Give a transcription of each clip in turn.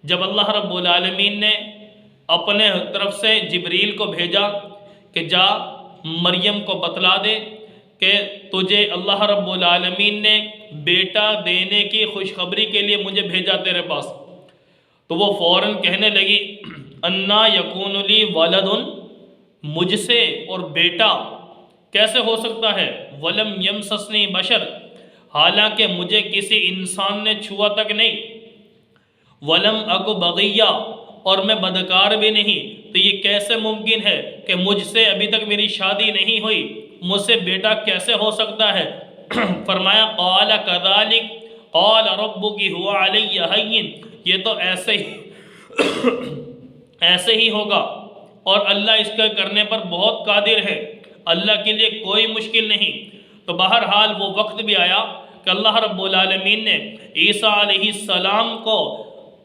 جب اللہ رب العالمین نے اپنے طرف سے جبریل کو بھیجا کہ جا مریم کو بتلا دے کہ تجھے اللہ رب العالمین نے بیٹا دینے کی خوشخبری کے لیے مجھے بھیجا تیرے پاس، تو وہ فوراً کہنے لگی انا یکون لی ولد، مجھ سے اور بیٹا کیسے ہو سکتا ہے، ولم یمسسنی بشر، حالانکہ مجھے کسی انسان نے چھوا تک نہیں، ولم اکو بغیہ، اور میں بدکار بھی نہیں، تو یہ کیسے ممکن ہے کہ مجھ سے ابھی تک میری شادی نہیں ہوئی، مجھ سے بیٹا کیسے ہو سکتا ہے؟ فرمایا قال کذالک قال ربک هو علی ہین، یہ تو ایسے ہی ہوگا، اور اللہ اس کا کرنے پر بہت قادر ہے، اللہ کے لیے کوئی مشکل نہیں۔ تو بہرحال وہ وقت بھی آیا کہ اللہ رب العالمین نے عیسیٰ علیہ السلام کو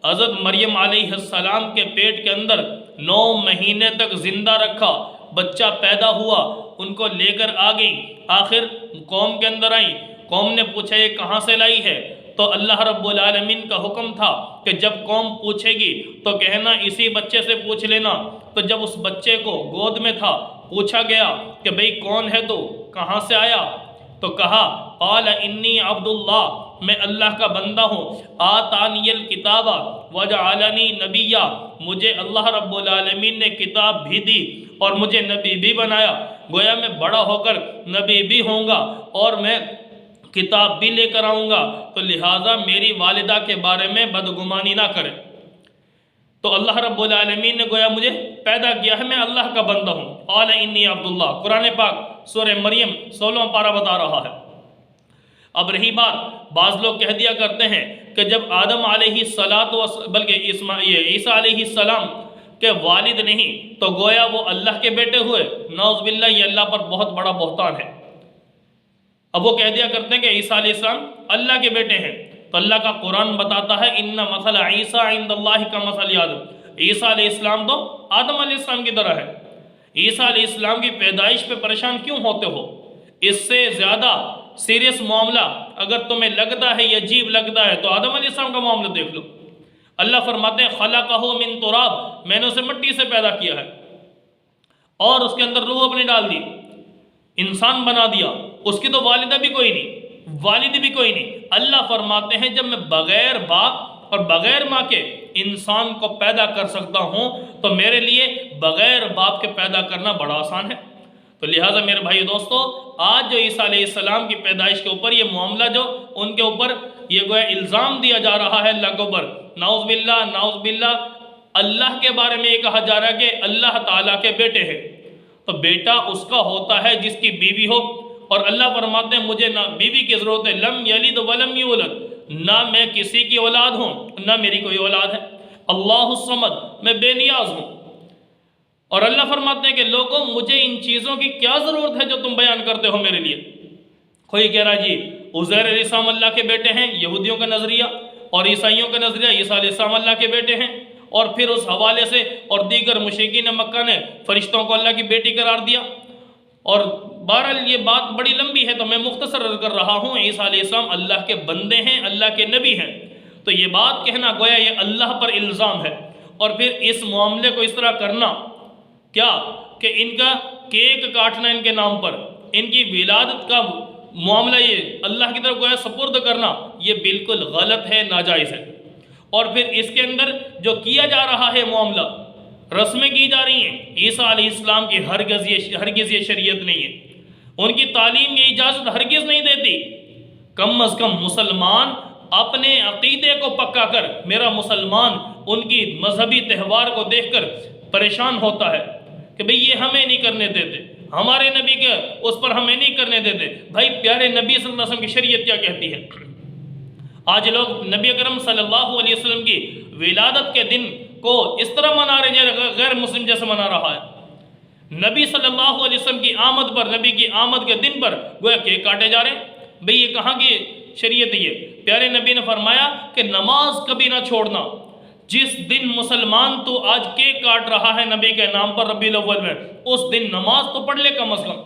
حضرت مریم علیہ السلام کے پیٹ کے اندر 9 مہینے تک زندہ رکھا، بچہ پیدا ہوا، ان کو لے کر آ گئی، آخر قوم کے اندر آئی، قوم نے پوچھا یہ کہاں سے لائی ہے؟ تو اللہ رب العالمین کا حکم تھا کہ جب قوم پوچھے گی تو کہنا اسی بچے سے پوچھ لینا۔ تو جب اس بچے کو گود میں تھا، پوچھا گیا کہ بھئی کون ہے تو، کہاں سے آیا؟ تو کہا قال انی عبد اللہ، میں اللہ کا بندہ ہوں، آتانی الکتاب وجعلنی نبیا، مجھے اللہ رب العالمین نے کتاب بھی دی اور مجھے نبی بھی بنایا، گویا میں بڑا ہو کر نبی بھی ہوں گا اور میں کتاب بھی لے کر آؤں گا، تو لہٰذا میری والدہ کے بارے میں بدگمانی نہ کرے۔ تو اللہ رب العالمین نے گویا مجھے پیدا کیا ہے، میں اللہ کا بندہ ہوں۔ قال انی عبداللہ، قرآن پاک سورہ مریم 16واں پارہ بتا رہا ہے۔ اب رہی بات، بعض لوگ کہہ دیا کرتے ہیں کہ جب آدم علیہ السلام بلکہ عیسیٰ علیہ السلام کے والد نہیں تو گویا وہ اللہ کے بیٹے ہوئے، نعوذ باللہ، یہ اللہ پر بہت بڑا بہتان ہے۔ اب وہ کہہ دیا کرتے ہیں کہ عیسیٰ علیہ السلام اللہ کے بیٹے ہیں، تو اللہ کا قرآن بتاتا ہے ان مثل عیسیٰ عند اللہ کا مثل آدم، عیسیٰ علیہ السلام تو آدم علیہ السلام کی طرح ہے۔ عیسیٰ علیہ السلام کی پیدائش پہ پریشان کیوں ہوتے ہو؟ اس سے زیادہ سیریس معاملہ اگر تمہیں لگتا ہے یہ عجیب لگتا ہے تو آدم علیہ السلام کا معاملہ دیکھ لو۔ اللہ فرماتے ہیں خلقہ من تراب، میں نے اسے مٹی سے پیدا کیا ہے اور اس کے اندر روح اپنی ڈال دی، انسان بنا دیا، اس کی تو والدہ بھی کوئی نہیں، والد بھی کوئی نہیں۔ اللہ فرماتے ہیں جب میں بغیر باپ اور بغیر ماں کے انسان کو پیدا کر سکتا ہوں تو میرے لیے بغیر باپ کے پیدا کرنا بڑا آسان ہے۔ تو لہٰذا میرے بھائی دوستو، آج جو عیسیٰ علیہ السلام کی پیدائش کے اوپر یہ معاملہ جو ان کے اوپر یہ گویا الزام دیا جا رہا ہے اللہ کے اوپر، نعوذ باللہ نعوذ باللہ، اللہ کے بارے میں یہ کہا جا رہا ہے کہ اللہ تعالیٰ کے بیٹے ہیں، تو بیٹا اس کا ہوتا ہے جس کی بیوی ہو، اور اللہ فرماتے ہیں مجھے نہ بیوی کی ضرورت ہے، لم یلد ولم یولد، نہ میں کسی کی اولاد ہوں نہ میری کوئی اولاد ہے، اللہ الصمد، میں بے نیاز ہوں۔ اور اللہ فرماتے ہیں کہ لوگوں مجھے ان چیزوں کی کیا ضرورت ہے جو تم بیان کرتے ہو میرے لیے؟ کوئی کہہ رہا جی عزیر علیہ السلام اللہ کے بیٹے ہیں، یہودیوں کا نظریہ، اور عیسائیوں کا نظریہ عیسیٰ علیہ السلام اللہ کے بیٹے ہیں، اور پھر اس حوالے سے اور دیگر مشرکین مکہ نے فرشتوں کو اللہ کی بیٹی قرار دیا۔ اور بہرحال یہ بات بڑی لمبی ہے تو میں مختصر عرض کر رہا ہوں، عیسیٰ علیہ السلام اللہ کے بندے ہیں، اللہ کے نبی ہیں، تو یہ بات کہنا گویا یہ اللہ پر الزام ہے، اور پھر اس معاملے کو اس طرح کرنا کیا کہ ان کا کیک کاٹنا ان کے نام پر، ان کی ولادت کا معاملہ یہ اللہ کی طرف گویا سپرد کرنا، یہ بالکل غلط ہے، ناجائز ہے۔ اور پھر اس کے اندر جو کیا جا رہا ہے معاملہ، رسمیں کی جا رہی ہیں، عیسیٰ علیہ السلام کی ہرگز یہ شریعت نہیں ہے، ان کی تعلیم یہ اجازت ہرگز نہیں دیتی۔ کم از کم مسلمان اپنے عقیدے کو پکا کر، میرا مسلمان ان کی مذہبی تہوار کو دیکھ کر پریشان ہوتا ہے کہ بھئی یہ ہمیں نہیں کرنے دیتے، ہمارے نبی کے اس پر ہمیں نہیں کرنے دیتے۔ بھائی پیارے نبی صلی اللہ علیہ وسلم کی شریعت کیا کہتی ہے؟ آج لوگ نبی اکرم صلی اللہ علیہ وسلم کی ولادت کے دن کو اس طرح منا رہے ہیں غیر مسلم جیسے منا رہا ہے۔ نبی صلی اللہ علیہ وسلم کی آمد پر، نبی کی آمد کے دن پر گویا کیک کاٹے جا رہے ہیں۔ بھئی یہ کہاں کی شریعت ہے؟ یہ پیارے نبی نے فرمایا کہ نماز کبھی نہ چھوڑنا۔ جس دن مسلمان تو آج کیک کاٹ رہا ہے نبی کے نام پر ربیع الاول میں، اس دن نماز تو پڑھ لے، کم از کم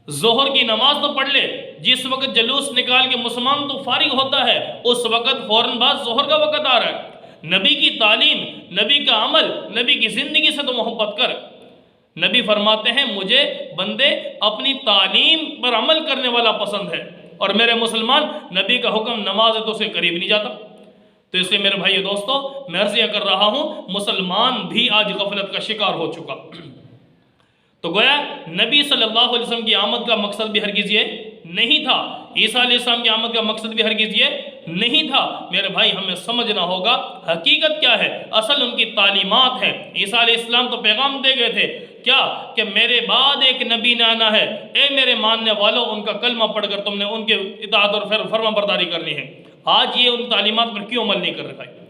ظہر کی نماز تو پڑھ لے۔ جس وقت جلوس نکال کے مسلمان تو فارغ ہوتا ہے، اس وقت فوراً بعد ظہر کا وقت آ رہا ہے، نبی کی تعلیم، نبی کا عمل، نبی کی زندگی سے تو محبت کر۔ نبی فرماتے ہیں مجھے بندے اپنی تعلیم پر عمل کرنے والا پسند ہے، اور میرے مسلمان نبی کا حکم نماز ہے تو اسے قریب نہیں جاتا۔ تو اس لیے میرے بھائی دوستو، میں عرض کر رہا ہوں مسلمان بھی آج غفلت کا شکار ہو چکا۔ تو گویا نبی صلی اللہ علیہ وسلم کی آمد کا مقصد بھی ہرگز یہ نہیں تھا، عیسیٰ علیہ السلام کی آمد کا مقصد بھی ہرگز یہ نہیں تھا۔ میرے بھائی ہمیں سمجھنا ہوگا حقیقت کیا ہے، اصل ان کی تعلیمات ہے۔ عیسیٰ علیہ السلام تو پیغام دے گئے تھے کیا کہ میرے بعد ایک نبی نے آنا ہے، اے میرے ماننے والوں ان کا کلمہ پڑھ کر تم نے ان کے اطاعت اور فرما برداری کرنی ہے۔ آج یہ ان تعلیمات پر کیوں عمل نہیں کر رہا ہے؟